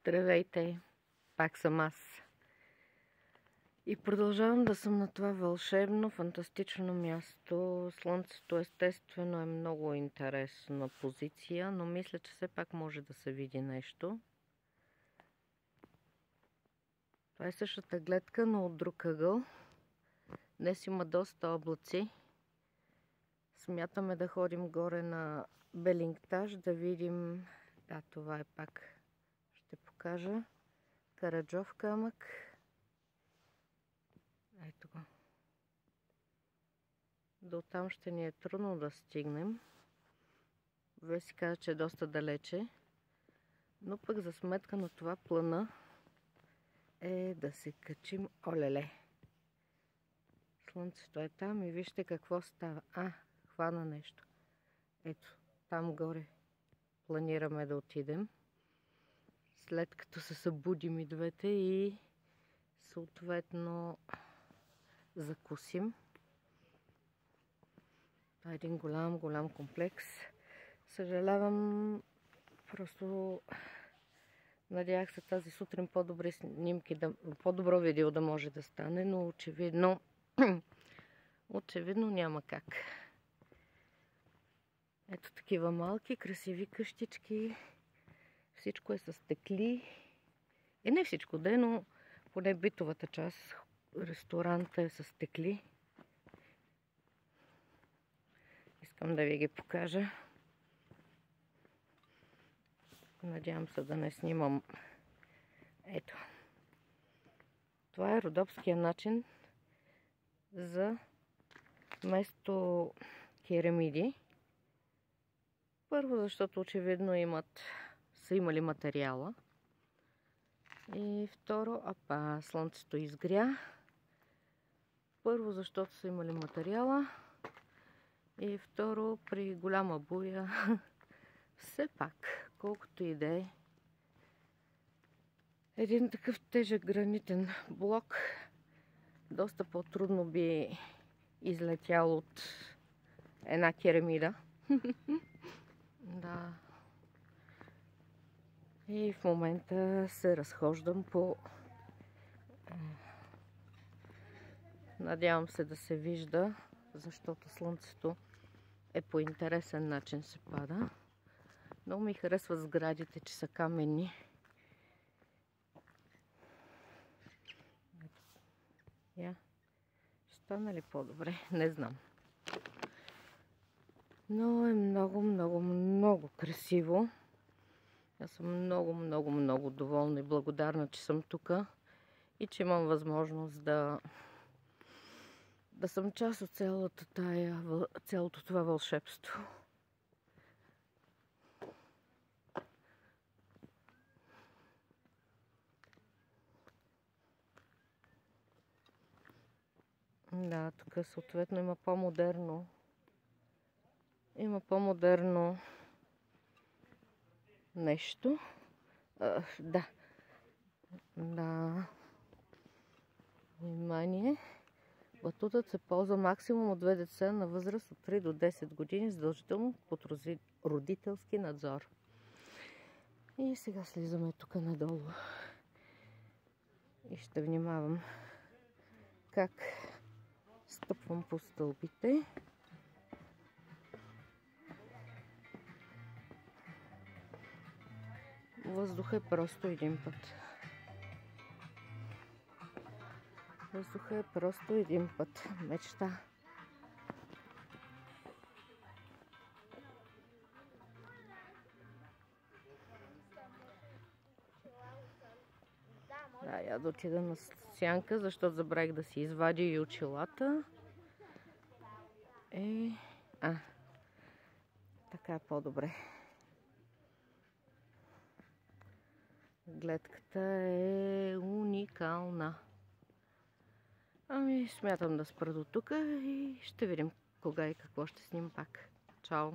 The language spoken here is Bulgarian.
Здравейте, пак съм аз. И продължавам да съм на това вълшебно, фантастично място. Слънцето естествено е много интересна позиция, но мисля, че все пак може да се види нещо. Това е същата гледка, но от друг ъгъл. Днес има доста облаци. Смятаме да ходим горе на Белингтаж, да видим... Да, това е пак. Ще покажа. Караджов камък. Ето го. До там ще ни е трудно да стигнем. Вие си каза, че е доста далече. Но пък за сметка на това плана е да се качим. Олеле! Слънцето е там и вижте какво става. Хвана нещо. Ето, там горе планираме да отидем. След като се събудим и двете и съответно закусим. Това е един голям комплекс. Съжалявам, просто надявах се тази сутрин по-добри снимки, по-добро видео да може да стане, но очевидно няма как. Ето такива малки, красиви къщички. Всичко е с стекли. Не всичко да е, но поне битовата част. Ресторанта е с стекли. Искам да ви ги покажа. Надявам се да не снимам. Ето. Това е родопския начин за вместо керамиди. Първо, защото очевидно са имали материала. И второ, слънцето изгря. Първо, защото са имали материала. И второ, при голяма буя, все пак, колкото и да е, един такъв тежък гранитен блок доста по-трудно би излетял от една керамида. Да. И в момента се разхождам по... Надявам се да се вижда, защото слънцето по интересен начин се пада. Много ми харесват сградите, че са каменни. Ще стане ли по-добре? Не знам. Но е много красиво. Аз съм много доволна и благодарна, че съм тук и че имам възможност да съм част от цялото това вълшебство. Да, тук съответно има по-модерно. Има по-модерно нещо. Да. Внимание. Батутът се ползва максимум от 2 деца на възраст от 3 до 10 години, задължително под родителски надзор. И сега слизаме тук надолу. И ще внимавам как стъпвам по стълбите. Въздухът е просто един път. Въздухът е просто един път. Мечта. Да, я да отида на сянка, защото забравих да си извадя и очилата. Така е по-добре. Гледката е уникална. Смятам да спра до тук и ще видим кога и какво ще снимам пак. Чао!